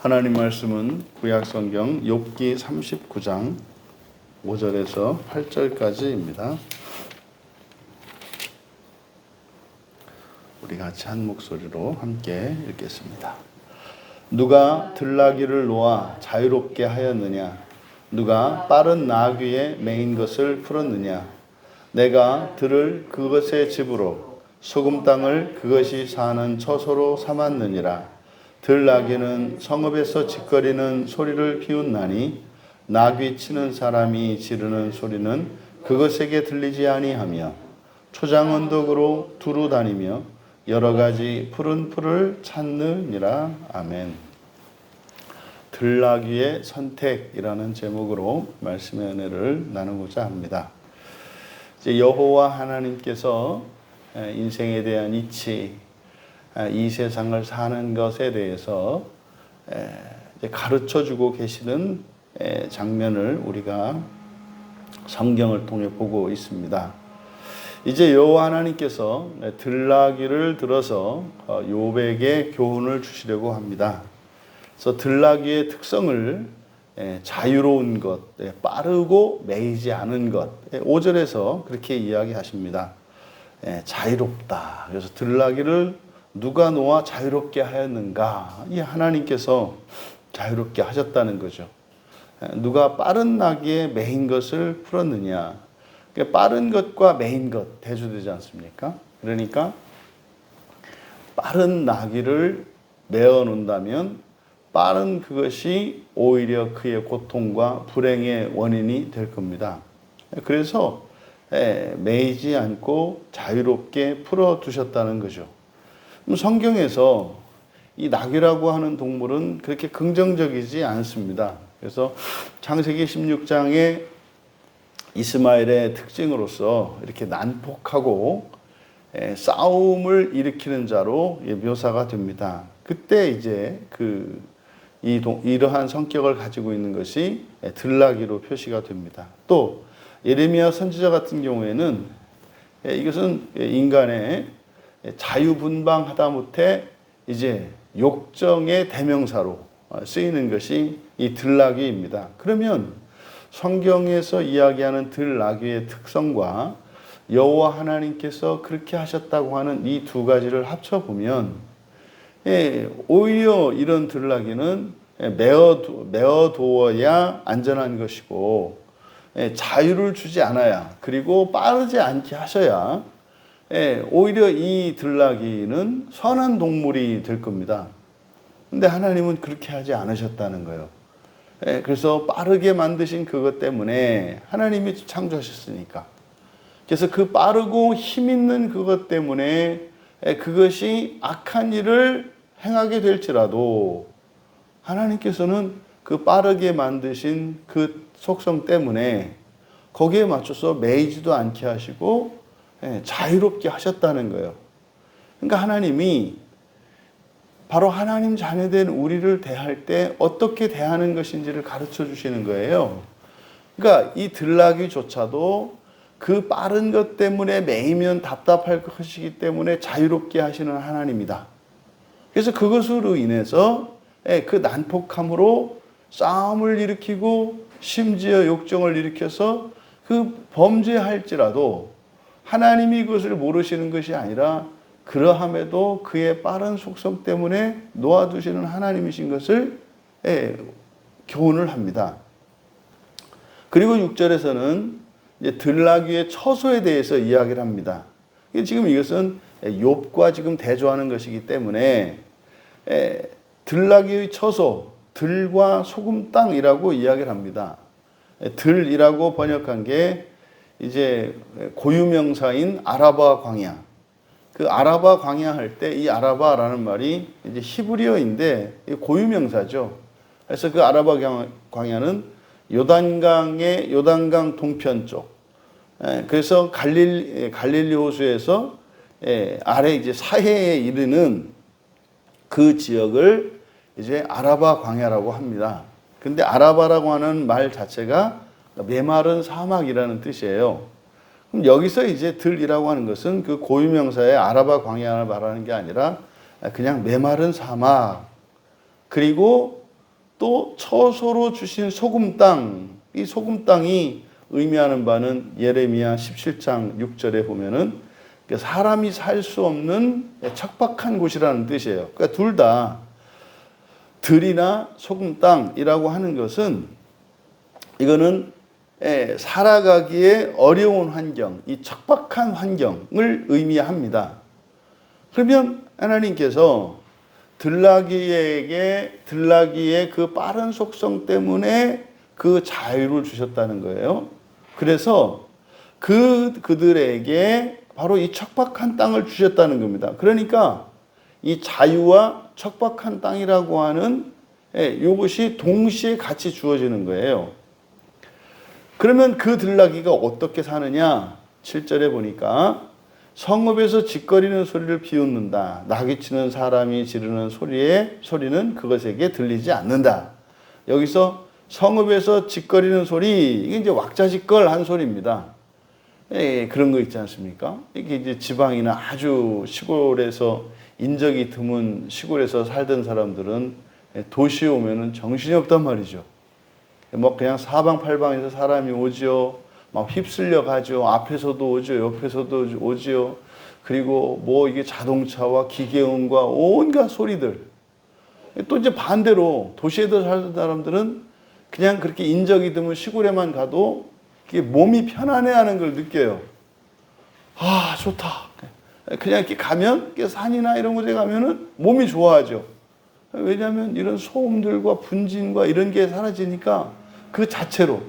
하나님 말씀은 구약성경 욥기 39장 5절에서 8절까지입니다. 우리 같이 한 목소리로 함께 읽겠습니다. 누가 들나귀를 놓아 자유롭게 하였느냐? 누가 빠른 나귀에 매인 것을 풀었느냐? 내가 들을 그것의 집으로 소금 땅을 그것이 사는 처소로 삼았느니라. 들나귀는 성읍에서 짓거리는 소리를 비웃나니 나귀 치는 사람이 지르는 소리는 그것에게 들리지 아니하며 초장 언덕으로 두루 다니며 여러 가지 푸른 풀을 찾느니라. 아멘. 들나귀의 선택이라는 제목으로 말씀의 은혜를 나누고자 합니다. 이제 여호와 하나님께서 인생에 대한 이치, 이 세상을 사는 것에 대해서 가르쳐주고 계시는 장면을 우리가 성경을 통해 보고 있습니다. 이제 여호와 하나님께서 들나귀를 들어서 욥에게 교훈을 주시려고 합니다. 그래서 들나귀의 특성을 자유로운 것, 빠르고 매이지 않은 것, 5절에서 그렇게 이야기하십니다. 자유롭다. 그래서 들나귀를 누가 놓아 자유롭게 하였는가? 이 하나님께서 자유롭게 하셨다는 거죠. 누가 빠른 나귀에 매인 것을 풀었느냐? 빠른 것과 매인 것 대조되지 않습니까? 그러니까 빠른 나귀를 메어 놓는다면 빠른 그것이 오히려 그의 고통과 불행의 원인이 될 겁니다. 그래서 매이지 않고 자유롭게 풀어두셨다는 거죠. 성경에서 이 나귀라고 하는 동물은 그렇게 긍정적이지 않습니다. 그래서 창세기 16장에 이스마엘의 특징으로서 이렇게 난폭하고 싸움을 일으키는 자로 묘사가 됩니다. 그때 이제 이러한 성격을 가지고 있는 것이 들나귀로 표시가 됩니다. 또 예레미야 선지자 같은 경우에는 이것은 인간의 자유분방하다 못해 이제 욕정의 대명사로 쓰이는 것이 이 들나귀입니다. 그러면 성경에서 이야기하는 들나귀의 특성과 여호와 하나님께서 그렇게 하셨다고 하는 이 두 가지를 합쳐보면 오히려 이런 들나귀는 메어두어야 안전한 것이고 자유를 주지 않아야, 그리고 빠르지 않게 하셔야 오히려 이 들나귀는 선한 동물이 될 겁니다. 근데 하나님은 그렇게 하지 않으셨다는 거예요. 그래서 빠르게 만드신 그것 때문에 하나님이 창조하셨으니까. 그래서 그 빠르고 힘 있는 그것 때문에 그것이 악한 일을 행하게 될지라도 하나님께서는 그 빠르게 만드신 그 속성 때문에 거기에 맞춰서 매이지도 않게 하시고 자유롭게 하셨다는 거예요. 그러니까 하나님이 바로 하나님 자녀된 우리를 대할 때 어떻게 대하는 것인지를 가르쳐 주시는 거예요. 그러니까 이 들나귀조차도 그 빠른 것 때문에 매이면 답답할 것이기 때문에 자유롭게 하시는 하나님이다. 그래서 그것으로 인해서 그 난폭함으로 싸움을 일으키고 심지어 욕정을 일으켜서 그 범죄할지라도 하나님이 그것을 모르시는 것이 아니라 그러함에도 그의 빠른 속성 때문에 놓아두시는 하나님이신 것을 교훈을 합니다. 그리고 6절에서는 이제 들나귀의 처소에 대해서 이야기를 합니다. 지금 이것은 욥과 지금 대조하는 것이기 때문에 들나귀의 처소, 들과 소금 땅이라고 이야기를 합니다. 들이라고 번역한 게 이제 고유명사인 아라바 광야. 그 아라바 광야 할 때 이 아라바라는 말이 이제 히브리어인데 고유명사죠. 그래서 그 아라바 광야는 요단강 동편 쪽. 그래서 갈릴리 호수에서 아래 이제 사해에 이르는 그 지역을 이제 아라바 광야라고 합니다. 근데 아라바라고 하는 말 자체가 메마른 사막이라는 뜻이에요. 그럼 여기서 이제 들이라고 하는 것은 그 고유명사의 아라바 광야를 말하는 게 아니라 그냥 메마른 사막, 그리고 또 처소로 주신 소금 땅, 이 소금 땅이 의미하는 바는 예레미야 17장 6절에 보면은 사람이 살 수 없는 척박한 곳이라는 뜻이에요. 그러니까 둘 다 들이나 소금 땅이라고 하는 것은 이거는 살아가기에 어려운 환경, 이 척박한 환경을 의미합니다. 그러면 하나님께서 들나귀의 그 빠른 속성 때문에 그 자유를 주셨다는 거예요. 그래서 그들에게 바로 이 척박한 땅을 주셨다는 겁니다. 그러니까 이 자유와 척박한 땅이라고 하는 이것이 동시에 같이 주어지는 거예요. 그러면 그 들나귀가 어떻게 사느냐? 7절에 보니까 성읍에서 짖거리는 소리를 비웃는다. 나귀치는 사람이 지르는 소리는 그것에게 들리지 않는다. 여기서 성읍에서 짖거리는 소리, 이게 이제 왁자지껄한 소리입니다. 그런 거 있지 않습니까? 이게 이제 지방이나 아주 시골에서 인적이 드문 시골에서 살던 사람들은 도시에 오면은 정신이 없단 말이죠. 뭐 그냥 사방팔방에서 사람이 오지요. 막 휩쓸려 가죠. 앞에서도 오죠. 옆에서도 오지요. 그리고 뭐 이게 자동차와 기계음과 온갖 소리들. 또 이제 반대로 도시에서 살던 사람들은 그냥 그렇게 인적이 드문 시골에만 가도 이게 몸이 편안해하는 걸 느껴요. 아, 좋다. 그냥 이렇게 가면, 산이나 이런 곳에 가면은 몸이 좋아하죠. 왜냐하면 이런 소음들과 분진과 이런 게 사라지니까 그 자체로.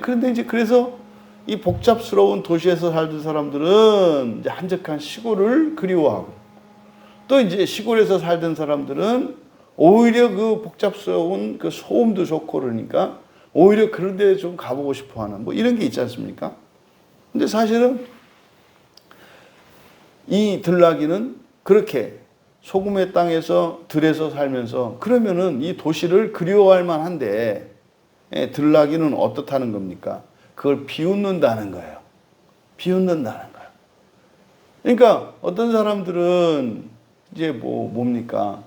그런데 이제 그래서 이 복잡스러운 도시에서 살던 사람들은 이제 한적한 시골을 그리워하고, 또 이제 시골에서 살던 사람들은 오히려 그 복잡스러운 그 소음도 좋고 그러니까 오히려 그런 데 좀 가보고 싶어 하는 뭐 이런 게 있지 않습니까? 근데 사실은 이 들나귀는 그렇게 소금의 땅에서 들에서 살면서 그러면은 이 도시를 그리워할 만한데 들나귀는 어떻다는 겁니까? 그걸 비웃는다는 거예요. 비웃는다는 거예요. 그러니까 어떤 사람들은 이제 뭡니까?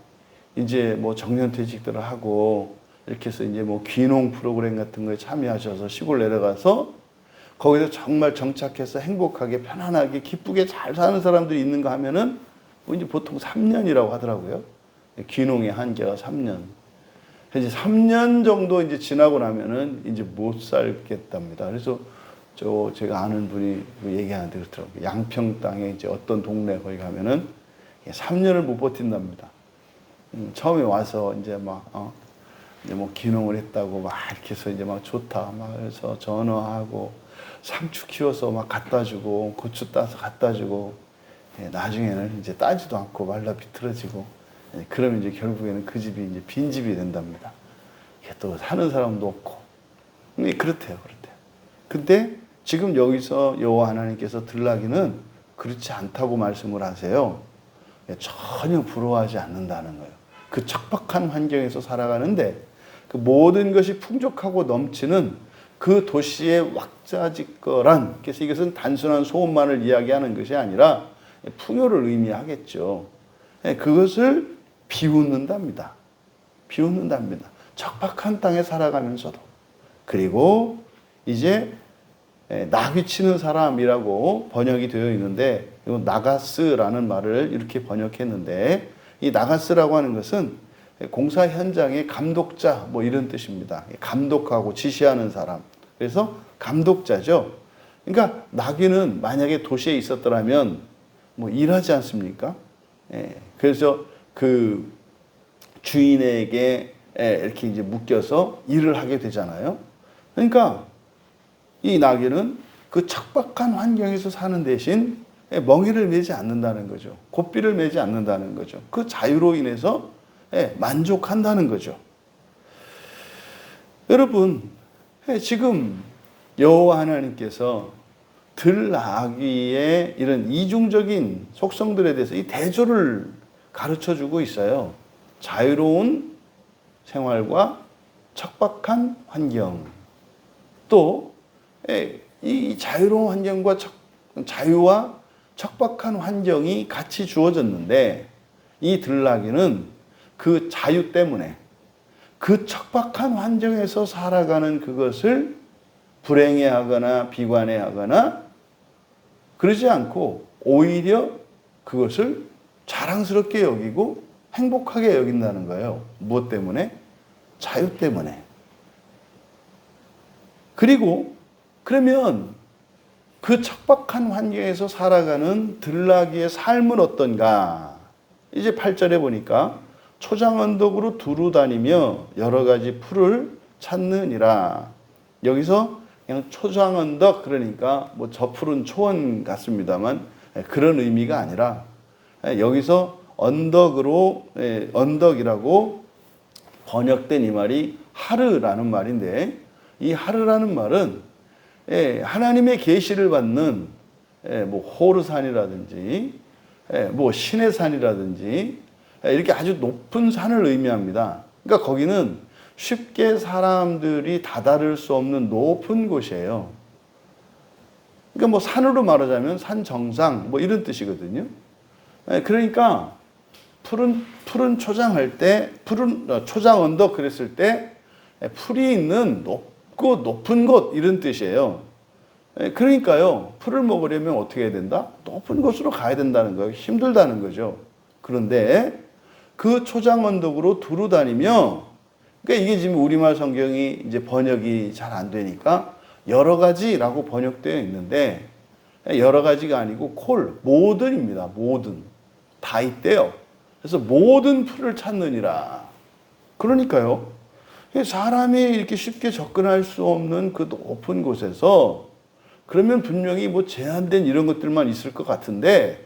이제 뭐 정년퇴직들을 하고 이렇게 해서 이제 뭐 귀농 프로그램 같은 거에 참여하셔서 시골 내려가서 거기서 정말 정착해서 행복하게 편안하게 기쁘게 잘 사는 사람들이 있는가 하면은 뭐 이제 보통 3년이라고 하더라고요. 귀농의 한계가 3년. 이제 3년 정도 이제 지나고 나면은 이제 못 살겠답니다. 그래서 제가 아는 분이 얘기하는데 그렇더라고요. 양평 땅에 이제 어떤 동네 거기 가면은 3년을 못 버틴답니다. 처음에 와서 이제 이제 뭐 귀농을 했다고 막 이렇게 해서 이제 막 좋다 막 그래서 전화하고 상추 키워서 막 갖다 주고 고추 따서 갖다 주고 나중에는 이제 따지도 않고 말라 비틀어지고 그러면 이제 결국에는 그 집이 이제 빈집이 된답니다. 이게 또 사는 사람도 없고 그렇대요. 근데 지금 여기서 여호와 하나님께서 들나귀는 그렇지 않다고 말씀을 하세요. 전혀 부러워하지 않는다는 거예요. 그 척박한 환경에서 살아가는데 그 모든 것이 풍족하고 넘치는 그 도시의 왁자지껄한, 그래서 이것은 단순한 소음만을 이야기하는 것이 아니라 풍요를 의미하겠죠. 그것을 비웃는답니다. 비웃는답니다. 척박한 땅에 살아가면서도. 그리고 이제 나귀치는 사람이라고 번역이 되어 있는데 이건 나가스라는 말을 이렇게 번역했는데 이 나가스라고 하는 것은 공사 현장의 감독자 뭐 이런 뜻입니다. 감독하고 지시하는 사람. 그래서 감독자죠. 그러니까 나귀는 만약에 도시에 있었더라면 뭐 일하지 않습니까? 그래서 그 주인에게 이렇게 이제 묶여서 일을 하게 되잖아요. 그러니까 이 나귀는 그 척박한 환경에서 사는 대신 멍에를 매지 않는다는 거죠. 고삐를 매지 않는다는 거죠. 그 자유로 인해서 만족한다는 거죠. 여러분, 지금 여호와 하나님께서 들나귀의 이런 이중적인 속성들에 대해서 이 대조를 가르쳐주고 있어요. 자유로운 생활과 척박한 환경. 또 이 자유로운 환경과 자유와 척박한 환경이 같이 주어졌는데 이 들나귀는 그 자유 때문에 그 척박한 환경에서 살아가는 그것을 불행해하거나 비관해하거나 그러지 않고 오히려 그것을 자랑스럽게 여기고 행복하게 여긴다는 거예요. 무엇 때문에? 자유 때문에. 그리고 그러면 그 척박한 환경에서 살아가는 들나귀의 삶은 어떤가? 이제 8절에 보니까 초장 언덕으로 두루 다니며 여러 가지 풀을 찾느니라. 여기서 그냥 초장 언덕 그러니까 뭐 저 풀은 초원 같습니다만 그런 의미가 아니라 여기서 언덕으로 언덕이라고 번역된 이 말이 하르라는 말인데 이 하르라는 말은 하나님의 계시를 받는 뭐 호르산이라든지 뭐 신의 산이라든지 이렇게 아주 높은 산을 의미합니다. 그러니까 거기는 쉽게 사람들이 다다를 수 없는 높은 곳이에요. 그러니까 뭐 산으로 말하자면 산 정상 뭐 이런 뜻이거든요. 그러니까 푸른 초장할 때 푸른 초장 언덕 그랬을 때 풀이 있는 높고 높은 곳 이런 뜻이에요. 그러니까요. 풀을 먹으려면 어떻게 해야 된다? 높은 곳으로 가야 된다는 거예요. 힘들다는 거죠. 그런데 그 초장 언덕으로 두루 다니며 그러니까 이게 지금 우리말 성경이 이제 번역이 잘 안 되니까 여러 가지라고 번역되어 있는데 여러 가지가 아니고 모든입니다. 모든. 다 있대요. 그래서 모든 풀을 찾느니라. 그러니까요. 사람이 이렇게 쉽게 접근할 수 없는 그 높은 곳에서 그러면 분명히 뭐 제한된 이런 것들만 있을 것 같은데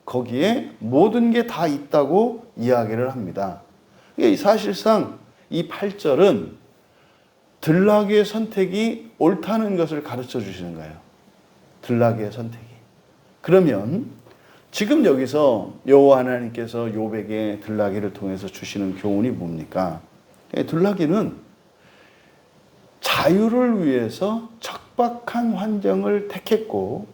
거기에 모든 게 다 있다고 이야기를 합니다. 사실상 이 8절은 들나귀의 선택이 옳다는 것을 가르쳐 주시는 거예요. 들나귀의 선택이. 그러면 지금 여기서 여호와 하나님께서 욥에게 들나귀를 통해서 주시는 교훈이 뭡니까? 들나귀는 자유를 위해서 척박한 환경을 택했고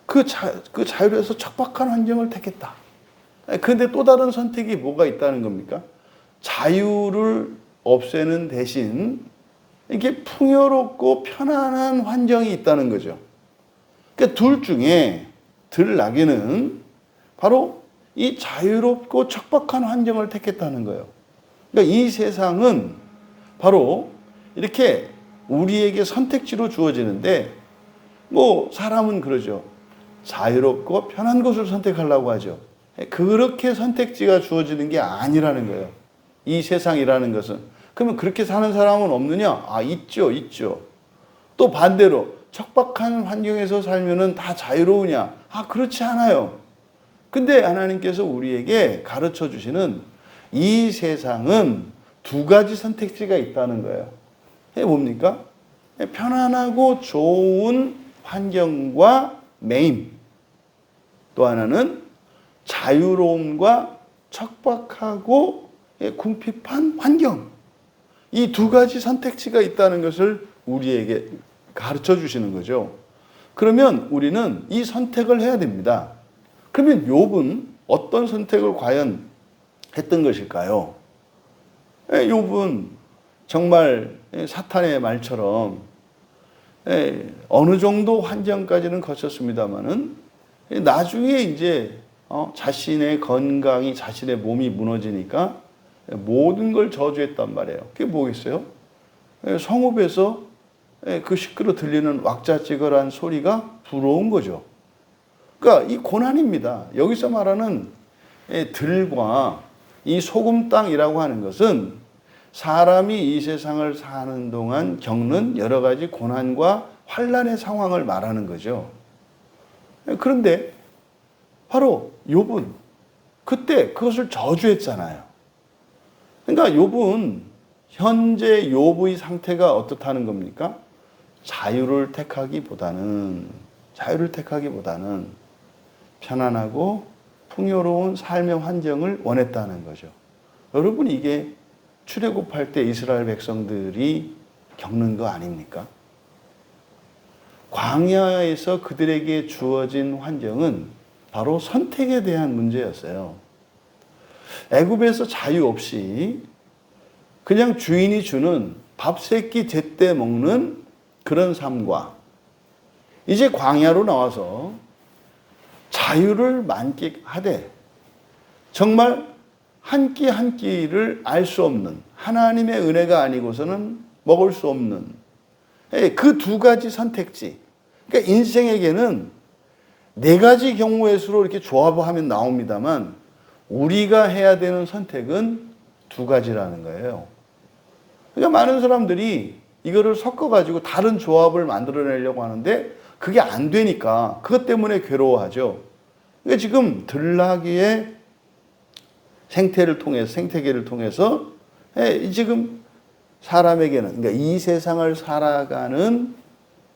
그 자유를 위해서 척박한 환경을 택했다. 그런데 또 다른 선택이 뭐가 있다는 겁니까? 자유를 없애는 대신 이게 풍요롭고 편안한 환경이 있다는 거죠. 그러니까 둘 중에 들나귀는 바로 이 자유롭고 척박한 환경을 택했다는 거예요. 그러니까 이 세상은 바로 이렇게 우리에게 선택지로 주어지는데 뭐 사람은 그러죠. 자유롭고 편한 곳을 선택하려고 하죠. 그렇게 선택지가 주어지는 게 아니라는 거예요. 이 세상이라는 것은. 그러면 그렇게 사는 사람은 없느냐? 있죠. 또 반대로 척박한 환경에서 살면은 다 자유로우냐? 그렇지 않아요. 근데 하나님께서 우리에게 가르쳐 주시는 이 세상은 두 가지 선택지가 있다는 거예요. 뭡니까? 편안하고 좋은 환경과 매임. 또 하나는 자유로움과 척박하고 궁핍한 환경. 이 두 가지 선택지가 있다는 것을 우리에게 가르쳐 주시는 거죠. 그러면 우리는 이 선택을 해야 됩니다. 그러면 욥은 어떤 선택을 과연 했던 것일까요? 욥은 정말 사탄의 말처럼 어느 정도 환경까지는 거쳤습니다만은 나중에 이제 자신의 건강이 자신의 몸이 무너지니까 모든 걸 저주했단 말이에요. 그게 뭐겠어요? 성읍에서 그 시끄러 들리는 왁자지껄한 소리가 부러운 거죠. 그러니까 이 고난입니다. 여기서 말하는 들과 이 소금 땅이라고 하는 것은 사람이 이 세상을 사는 동안 겪는 여러 가지 고난과 환난의 상황을 말하는 거죠. 그런데 바로 욥은 그때 그것을 저주했잖아요. 그러니까 욥은 현재 욥의 상태가 어떻다는 겁니까? 자유를 택하기보다는 편안하고 풍요로운 삶의 환경을 원했다는 거죠. 여러분 이게 출애굽할 때 이스라엘 백성들이 겪는 거 아닙니까? 광야에서 그들에게 주어진 환경은 바로 선택에 대한 문제였어요. 애굽에서 자유 없이 그냥 주인이 주는 밥 세 끼 제때 먹는 그런 삶과 이제 광야로 나와서 자유를 만끽하되 정말 한 끼 한 끼를 알 수 없는 하나님의 은혜가 아니고서는 먹을 수 없는 그 두 가지 선택지. 그러니까 인생에게는 네 가지 경우의 수로 이렇게 조합하면 나옵니다만 우리가 해야 되는 선택은 두 가지라는 거예요. 그러니까 많은 사람들이 이거를 섞어가지고 다른 조합을 만들어내려고 하는데 그게 안 되니까 그것 때문에 괴로워하죠. 그러니까 지금 들나귀의 생태계를 통해서 지금 사람에게는 그러니까 이 세상을 살아가는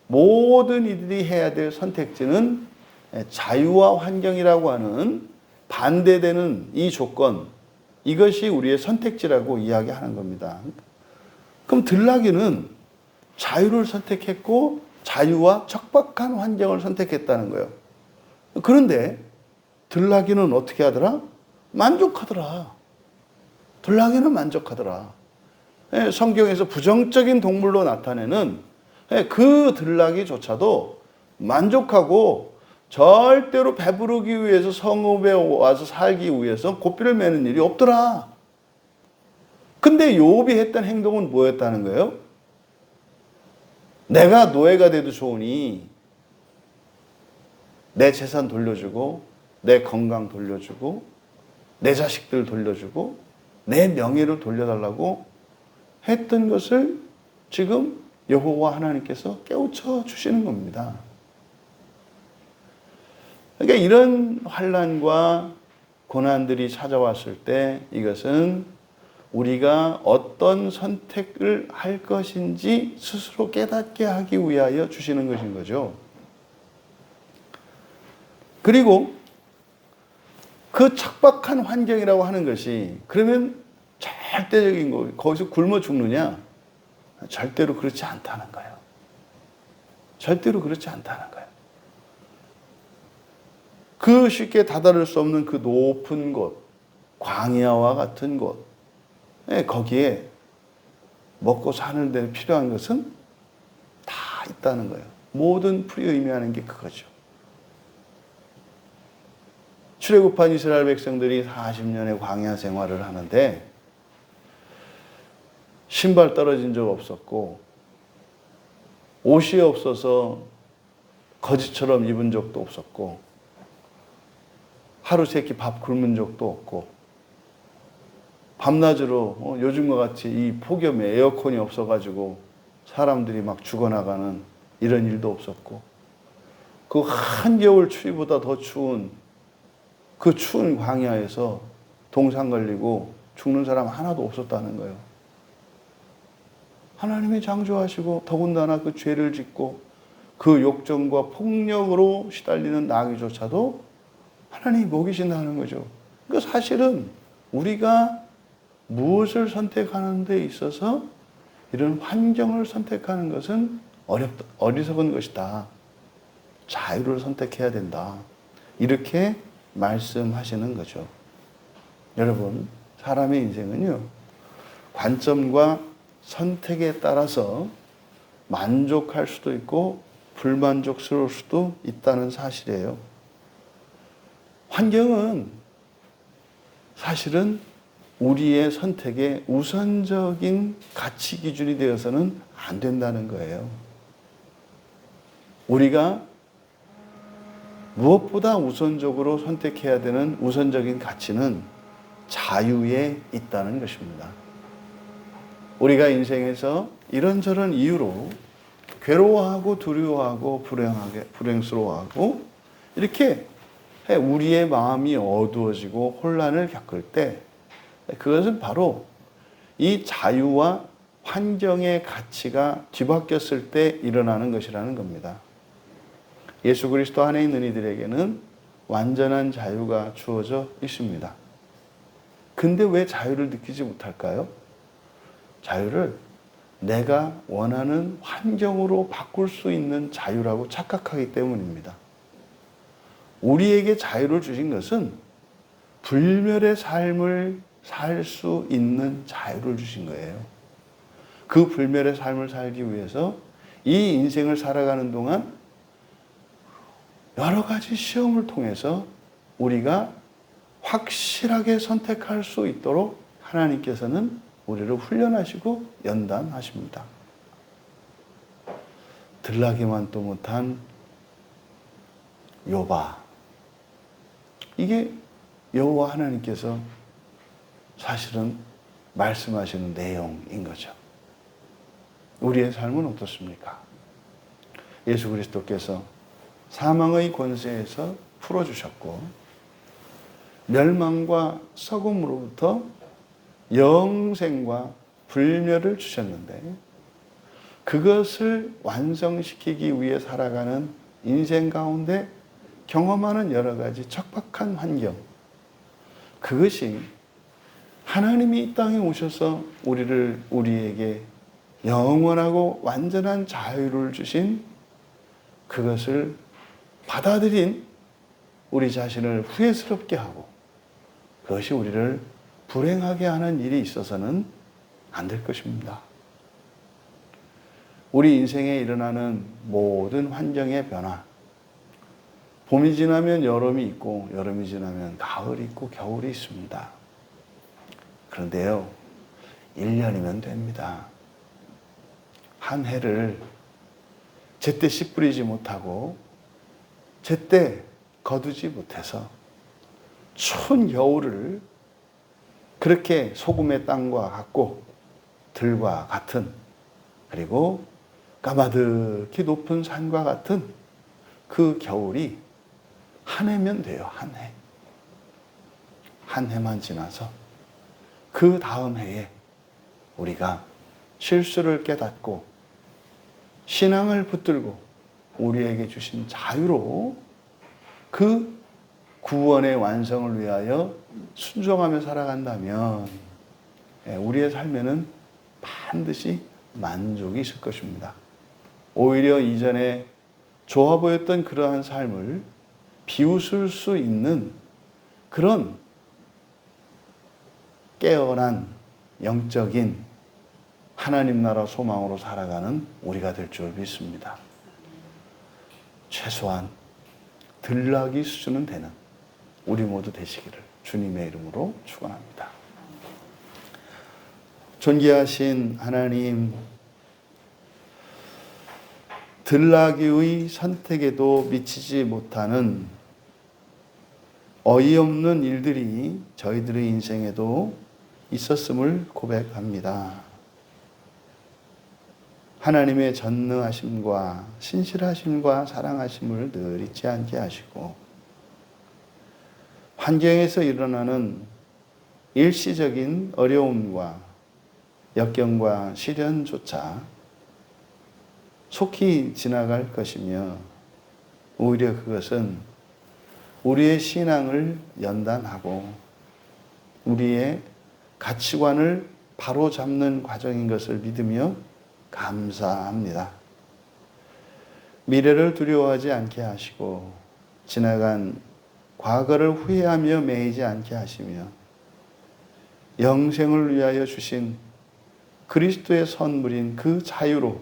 모든 이들이 해야 될 선택지는 자유와 환경이라고 하는 반대되는 이 조건, 이것이 우리의 선택지라고 이야기하는 겁니다. 그럼 들나귀는 자유를 선택했고 자유와 척박한 환경을 선택했다는 거예요. 그런데 들나귀는 어떻게 하더라? 만족하더라. 들나귀는 만족하더라. 성경에서 부정적인 동물로 나타내는 그 들나귀조차도 만족하고 절대로 배부르기 위해서 성읍에 와서 살기 위해서 고삐를 매는 일이 없더라. 근데 욥이 했던 행동은 뭐였다는 거예요? 내가 노예가 돼도 좋으니 내 재산 돌려주고 내 건강 돌려주고 내 자식들 돌려주고 내 명예를 돌려달라고 했던 것을 지금 여호와 하나님께서 깨우쳐 주시는 겁니다. 그러니까 이런 환난과 고난들이 찾아왔을 때 이것은 우리가 어떤 선택을 할 것인지 스스로 깨닫게 하기 위하여 주시는 것인 거죠. 그리고 그 척박한 환경이라고 하는 것이 그러면 절대적인 거, 거기서 굶어 죽느냐? 절대로 그렇지 않다는 거예요. 절대로 그렇지 않다는 거예요. 그 쉽게 다다를 수 없는 그 높은 곳, 광야와 같은 곳, 거기에 먹고 사는 데 필요한 것은 다 있다는 거예요. 모든 풀이 의미하는 게 그거죠. 출애굽한 이스라엘 백성들이 40년의 광야 생활을 하는데 신발 떨어진 적 없었고 옷이 없어서 거지처럼 입은 적도 없었고 하루 세 끼 밥 굶은 적도 없고 밤낮으로 요즘과 같이 이 폭염에 에어컨이 없어가지고 사람들이 막 죽어나가는 이런 일도 없었고 그 한겨울 추위보다 더 추운 그 추운 광야에서 동상 걸리고 죽는 사람 하나도 없었다는 거예요. 하나님이 창조하시고 더군다나 그 죄를 짓고 그 욕정과 폭력으로 시달리는 나귀조차도 하나님이 먹이신다는 거죠. 그러니까 사실은 우리가 무엇을 선택하는 데 있어서 이런 환경을 선택하는 것은 어리석은 것이다. 자유를 선택해야 된다. 이렇게 말씀하시는 거죠. 여러분, 사람의 인생은요, 관점과 선택에 따라서 만족할 수도 있고 불만족스러울 수도 있다는 사실이에요. 환경은 사실은 우리의 선택의 우선적인 가치 기준이 되어서는 안 된다는 거예요. 우리가 무엇보다 우선적으로 선택해야 되는 우선적인 가치는 자유에 있다는 것입니다. 우리가 인생에서 이런저런 이유로 괴로워하고 두려워하고 불행스러워하고 이렇게 우리의 마음이 어두워지고 혼란을 겪을 때 그것은 바로 이 자유와 환경의 가치가 뒤바뀌었을 때 일어나는 것이라는 겁니다. 예수 그리스도 안에 있는 이들에게는 완전한 자유가 주어져 있습니다. 근데 왜 자유를 느끼지 못할까요? 자유를 내가 원하는 환경으로 바꿀 수 있는 자유라고 착각하기 때문입니다. 우리에게 자유를 주신 것은 불멸의 삶을 살 수 있는 자유를 주신 거예요. 그 불멸의 삶을 살기 위해서 이 인생을 살아가는 동안 여러 가지 시험을 통해서 우리가 확실하게 선택할 수 있도록 하나님께서는 우리를 훈련하시고 연단하십니다. 들락이만도 못한 욥아, 이게 여호와 하나님께서 사실은 말씀하시는 내용인 거죠. 우리의 삶은 어떻습니까? 예수 그리스도께서 사망의 권세에서 풀어주셨고 멸망과 썩음으로부터 영생과 불멸을 주셨는데 그것을 완성시키기 위해 살아가는 인생 가운데 경험하는 여러 가지 척박한 환경, 그것이 하나님이 이 땅에 오셔서 우리에게 영원하고 완전한 자유를 주신 그것을 받아들인 우리 자신을 후회스럽게 하고 그것이 우리를 불행하게 하는 일이 있어서는 안 될 것입니다. 우리 인생에 일어나는 모든 환경의 변화, 봄이 지나면 여름이 있고 여름이 지나면 가을이 있고 겨울이 있습니다. 그런데요, 1년이면 됩니다. 한 해를 제때 씨 뿌리지 못하고 제때 거두지 못해서 추운 겨울을 그렇게 소금의 땅과 같고 들과 같은, 그리고 까마득히 높은 산과 같은 그 겨울이 한 해면 돼요. 한 해. 한 해만 지나서 그 다음 해에 우리가 실수를 깨닫고 신앙을 붙들고 우리에게 주신 자유로 그 구원의 완성을 위하여 순종하며 살아간다면 우리의 삶에는 반드시 만족이 있을 것입니다. 오히려 이전에 좋아 보였던 그러한 삶을 비웃을 수 있는 그런 깨어난 영적인 하나님 나라 소망으로 살아가는 우리가 될 줄 믿습니다. 최소한 들락이 수준은 되는 우리 모두 되시기를 주님의 이름으로 축원합니다. 존귀하신 하나님, 들락이의 선택에도 미치지 못하는 어이없는 일들이 저희들의 인생에도 있었음을 고백합니다. 하나님의 전능하심과 신실하심과 사랑하심을 늘 잊지 않게 하시고 환경에서 일어나는 일시적인 어려움과 역경과 시련조차 속히 지나갈 것이며 오히려 그것은 우리의 신앙을 연단하고 우리의 가치관을 바로잡는 과정인 것을 믿으며 감사합니다. 미래를 두려워하지 않게 하시고 지나간 과거를 후회하며 매이지 않게 하시며 영생을 위하여 주신 그리스도의 선물인 그 자유로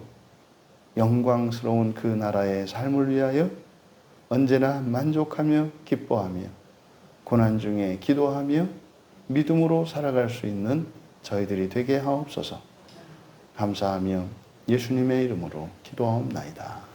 영광스러운 그 나라의 삶을 위하여 언제나 만족하며 기뻐하며 고난 중에 기도하며 믿음으로 살아갈 수 있는 저희들이 되게 하옵소서. 감사하며 예수님의 이름으로 기도하옵나이다.